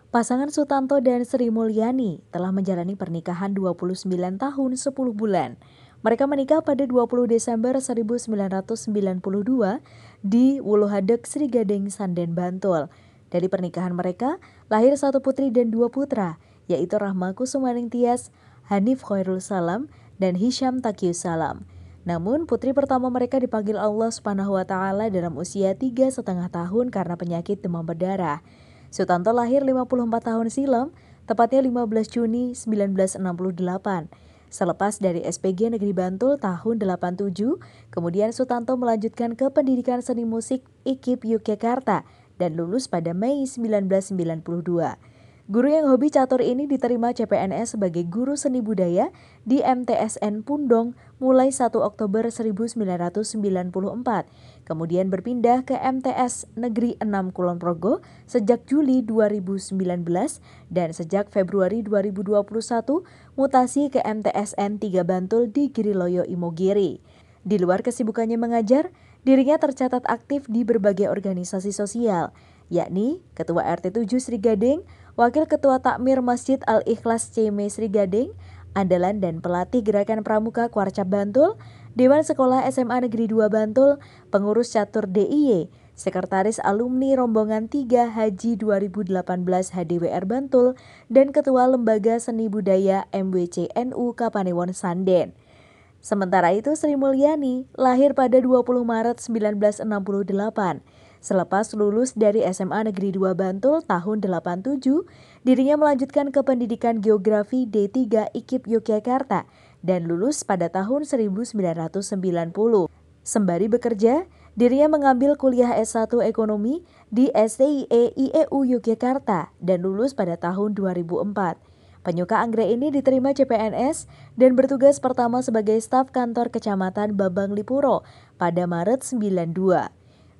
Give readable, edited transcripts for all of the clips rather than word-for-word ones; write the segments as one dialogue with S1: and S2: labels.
S1: Pasangan Sutanto dan Sri Mulyani telah menjalani pernikahan 29 tahun 10 bulan. Mereka menikah pada 20 Desember 1992 di Wuluhadeg, Sri Gading, Sanden, Bantul. Dari pernikahan mereka, lahir satu putri dan dua putra, yaitu Rahma Kusumaning Tias, Hanif Khairul Salam, dan Hisham Takius Salam. Namun, putri pertama mereka dipanggil Allah Subhanahu wa Ta'ala dalam usia 3,5 tahun karena penyakit demam berdarah. Sutanto lahir 54 tahun silam, tepatnya 15 Juni 1968. Selepas dari SPG Negeri Bantul tahun 87, kemudian Sutanto melanjutkan ke pendidikan seni musik IKIP Yogyakarta dan lulus pada Mei 1992. Guru yang hobi catur ini diterima CPNS sebagai guru seni budaya di MTSN Pundong mulai 1 Oktober 1994. Kemudian berpindah ke MTS Negeri 6 Kulon Progo sejak Juli 2019 dan sejak Februari 2021 mutasi ke MTSN 3 Bantul di Giriloyo Imogiri. Di luar kesibukannya mengajar, dirinya tercatat aktif di berbagai organisasi sosial, yakni Ketua RT 7 Sri Gading, Wakil Ketua Takmir Masjid Al-Ikhlas CM Sri Gading, andalan dan pelatih Gerakan Pramuka Kwarcap Bantul, Dewan Sekolah SMA Negeri 2 Bantul, pengurus catur DIY, Sekretaris Alumni Rombongan 3 Haji 2018 HDWR Bantul, dan Ketua Lembaga Seni Budaya MWC NU Kapanewon Sanden. Sementara itu Sri Mulyani lahir pada 20 Maret 1968. Selepas lulus dari SMA Negeri 2 Bantul tahun 87, dirinya melanjutkan ke pendidikan Geografi D3 IKIP Yogyakarta dan lulus pada tahun 1990. Sembari bekerja, dirinya mengambil kuliah S1 Ekonomi di STIE IEU Yogyakarta dan lulus pada tahun 2004. Penyuka anggrek ini diterima CPNS dan bertugas pertama sebagai staf kantor Kecamatan Babang Lipuro pada Maret 92.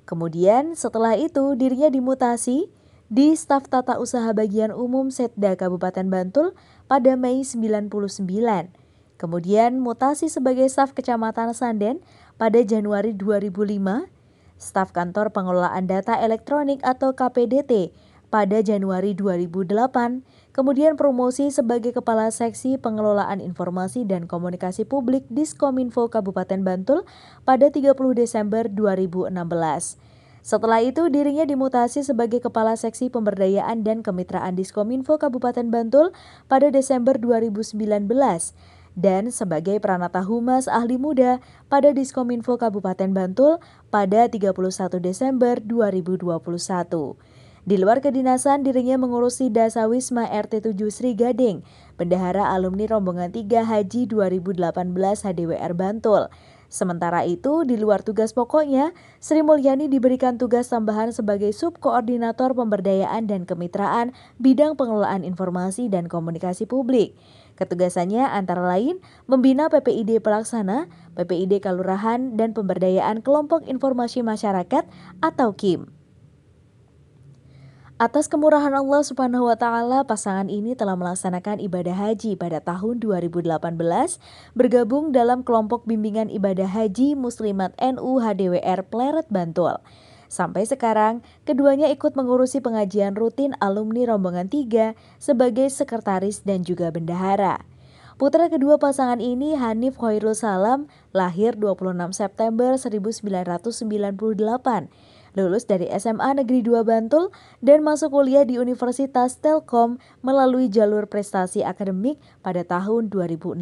S1: Kemudian setelah itu dirinya dimutasi di staf Tata Usaha Bagian Umum Setda Kabupaten Bantul pada Mei 99. Kemudian mutasi sebagai staf Kecamatan Sanden pada Januari 2005, staf Kantor Pengelolaan Data Elektronik atau KPDT pada Januari 2008, kemudian promosi sebagai Kepala Seksi Pengelolaan Informasi dan Komunikasi Publik Diskominfo Kabupaten Bantul pada 30 Desember 2016. Setelah itu dirinya dimutasi sebagai Kepala Seksi Pemberdayaan dan Kemitraan Diskominfo Kabupaten Bantul pada Desember 2019 dan sebagai Pranata Humas Ahli Muda pada Diskominfo Kabupaten Bantul pada 31 Desember 2021. Di luar kedinasan, dirinya mengurusi Dasawisma RT 7 Sri Gading, Bendahara Alumni Rombongan 3 Haji 2018 HDWR Bantul. Sementara itu, di luar tugas pokoknya, Sri Mulyani diberikan tugas tambahan sebagai Subkoordinator Pemberdayaan dan Kemitraan Bidang Pengelolaan Informasi dan Komunikasi Publik. Ketugasannya antara lain membina PPID Pelaksana, PPID Kalurahan, dan Pemberdayaan Kelompok Informasi Masyarakat atau KIM. Atas kemurahan Allah Subhanahu wa Ta'ala, pasangan ini telah melaksanakan ibadah haji pada tahun 2018, bergabung dalam kelompok bimbingan ibadah haji Muslimat NU HDWR Pleret Bantul. Sampai sekarang, keduanya ikut mengurusi pengajian rutin alumni rombongan 3 sebagai sekretaris dan juga bendahara. Putra kedua pasangan ini, Hanif Khairul Salam, lahir 26 September 1998. Lulus dari SMA Negeri 2 Bantul dan masuk kuliah di Universitas Telkom melalui jalur prestasi akademik pada tahun 2016.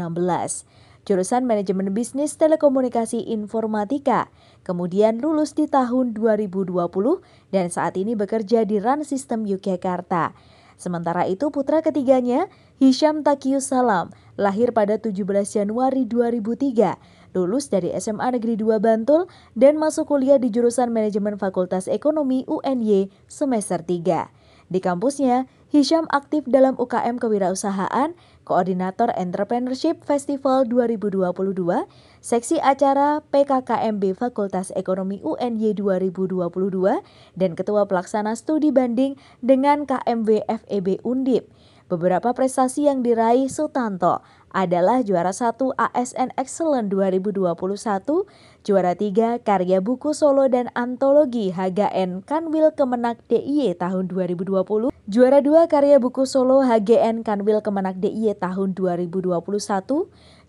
S1: Jurusan Manajemen Bisnis Telekomunikasi Informatika, kemudian lulus di tahun 2020 dan saat ini bekerja di RAN Sistem Yogyakarta. Sementara itu putra ketiganya, Hisham Takius Salam, lahir pada 17 Januari 2003, lulus dari SMA Negeri 2 Bantul dan masuk kuliah di jurusan Manajemen Fakultas Ekonomi UNY semester 3. Di kampusnya, Hisham aktif dalam UKM Kewirausahaan, Koordinator Entrepreneurship Festival 2022, Seksi Acara PKKMB Fakultas Ekonomi UNY 2022, dan Ketua Pelaksana Studi Banding dengan KMW FEB Undip. Beberapa prestasi yang diraih Sutanto adalah juara 1 ASN Excellent 2021, juara 3 Karya Buku Solo dan Antologi HGN Kanwil Kemenak DIY tahun 2020, juara 2 Karya Buku Solo HGN Kanwil Kemenak DIY tahun 2021,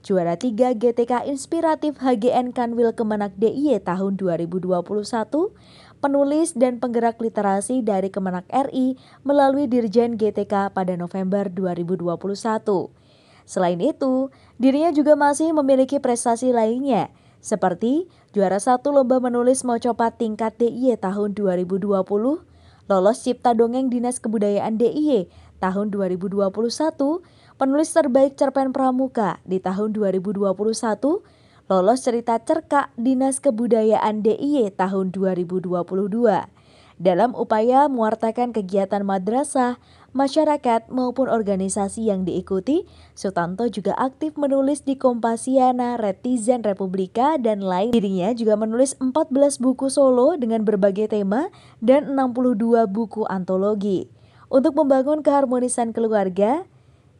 S1: juara 3 GTK Inspiratif HGN Kanwil Kemenak DIY tahun 2021, penulis dan penggerak literasi dari Kemenak RI melalui Dirjen GTK pada November 2021. Selain itu, dirinya juga masih memiliki prestasi lainnya, seperti juara 1 Lomba Menulis Mocopat Tingkat DIY tahun 2020, lolos Cipta Dongeng Dinas Kebudayaan DIY tahun 2021, penulis terbaik cerpen Pramuka di tahun 2021, lolos cerita cerkak Dinas Kebudayaan DIY tahun 2022. Dalam upaya mewartakan kegiatan madrasah, masyarakat maupun organisasi yang diikuti, Sutanto juga aktif menulis di Kompasiana, Retizen Republika, dan lain. Dirinya juga menulis 14 buku solo dengan berbagai tema dan 62 buku antologi. Untuk membangun keharmonisan keluarga,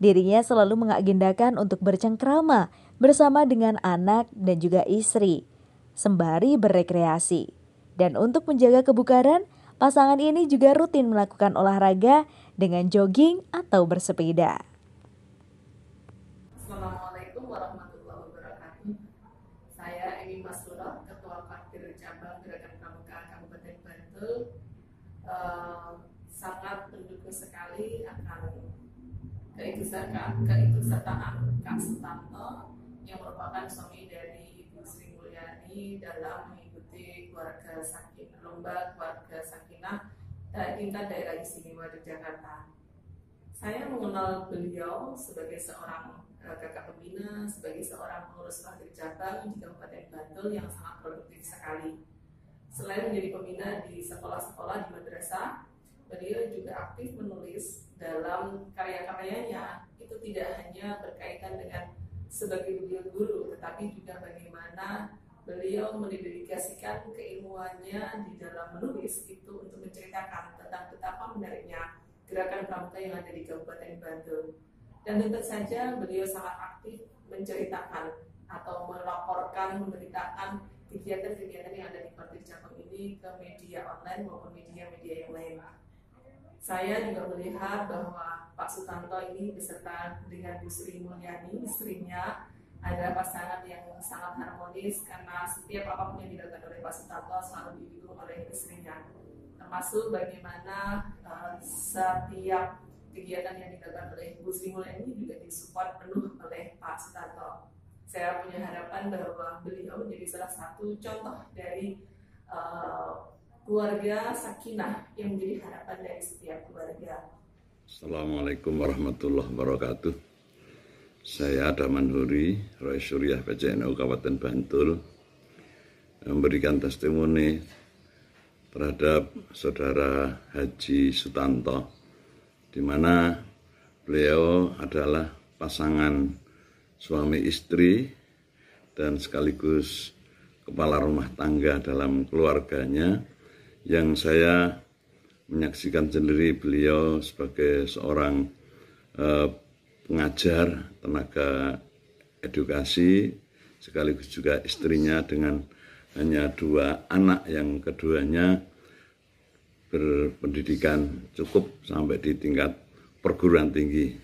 S1: dirinya selalu mengagendakan untuk bercengkrama bersama dengan anak dan juga istri, sembari berrekreasi. Dan untuk menjaga kebugaran, pasangan ini juga rutin melakukan olahraga dengan jogging atau bersepeda.
S2: Assalamualaikum warahmatullahi wabarakatuh. Saya Emi Masura, Ketua Partir Cabang Gerakan Pramuka Kabupaten Bantul. Sangat mendukung sekali akan keikutsertaan Kak Sutanto yang merupakan suami dari Ibu Sri Mulyani dalam mengikuti lomba keluarga sakinah tingkat daerah istimewa Yogyakarta. Saya mengenal beliau sebagai seorang kakak pembina, sebagai seorang pengurus partir cabang di Kabupaten Bantul yang sangat produktif sekali. Selain menjadi pembina di sekolah-sekolah di madrasah, beliau juga aktif menulis dalam karya-karyanya. Itu tidak hanya berkaitan dengan sebagai beliau guru, tetapi juga bagaimana beliau mendedikasikan keilmuannya di dalam menulis itu untuk menceritakan tentang betapa menariknya gerakan pramuka yang ada di Kabupaten Bantul. Dan tentu saja beliau sangat aktif menceritakan atau melaporkan, memberitakan kegiatan-kegiatan yang ada di partir cabang ini ke media online maupun media-media yang lain. Saya juga melihat bahwa Pak Sutanto ini beserta dengan Bu Sri Mulyani, istrinya, adalah pasangan yang sangat harmonis karena setiap apapun yang dilakukan oleh Pak Sutanto selalu didukung oleh istrinya. Termasuk bagaimana setiap kegiatan yang dilakukan oleh Bu Sri Mulyani juga disupport penuh oleh Pak Sutanto. Saya punya harapan bahwa beliau menjadi salah satu contoh dari keluarga sakinah yang menjadi harapan dari setiap keluarga.
S3: Assalamualaikum warahmatullahi wabarakatuh. Saya Adaman Huri, Roy Suryah PCNU Kabupaten Bantul, memberikan testimoni terhadap Saudara Haji Sutanto, di mana beliau adalah pasangan suami istri dan sekaligus kepala rumah tangga dalam keluarganya, yang saya menyaksikan sendiri beliau sebagai seorang pengajar, tenaga edukasi, sekaligus juga istrinya dengan hanya 2 anak yang keduanya berpendidikan cukup sampai di tingkat perguruan tinggi.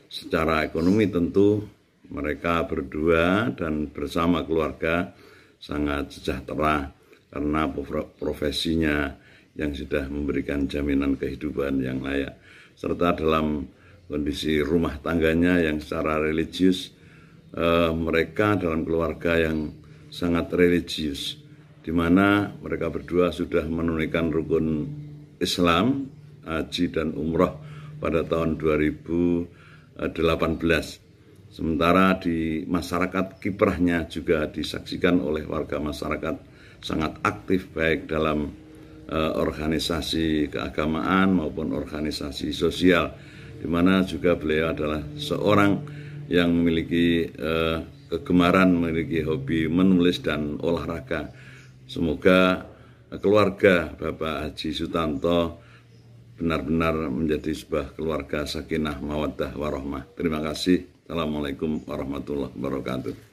S3: Secara ekonomi tentu mereka berdua dan bersama keluarga sangat sejahtera karena profesinya yang sudah memberikan jaminan kehidupan yang layak, serta dalam kondisi rumah tangganya yang secara religius, mereka dalam keluarga yang sangat religius, di mana mereka berdua sudah menunaikan rukun Islam, haji dan umroh pada tahun 2018. Sementara di masyarakat kiprahnya juga disaksikan oleh warga masyarakat sangat aktif baik dalam organisasi keagamaan maupun organisasi sosial, di mana juga beliau adalah seorang yang memiliki kegemaran, memiliki hobi menulis dan olahraga. Semoga keluarga Bapak Haji Sutanto benar-benar menjadi sebuah keluarga sakinah mawaddah warahmah. Terima kasih. Assalamualaikum warahmatullahi wabarakatuh.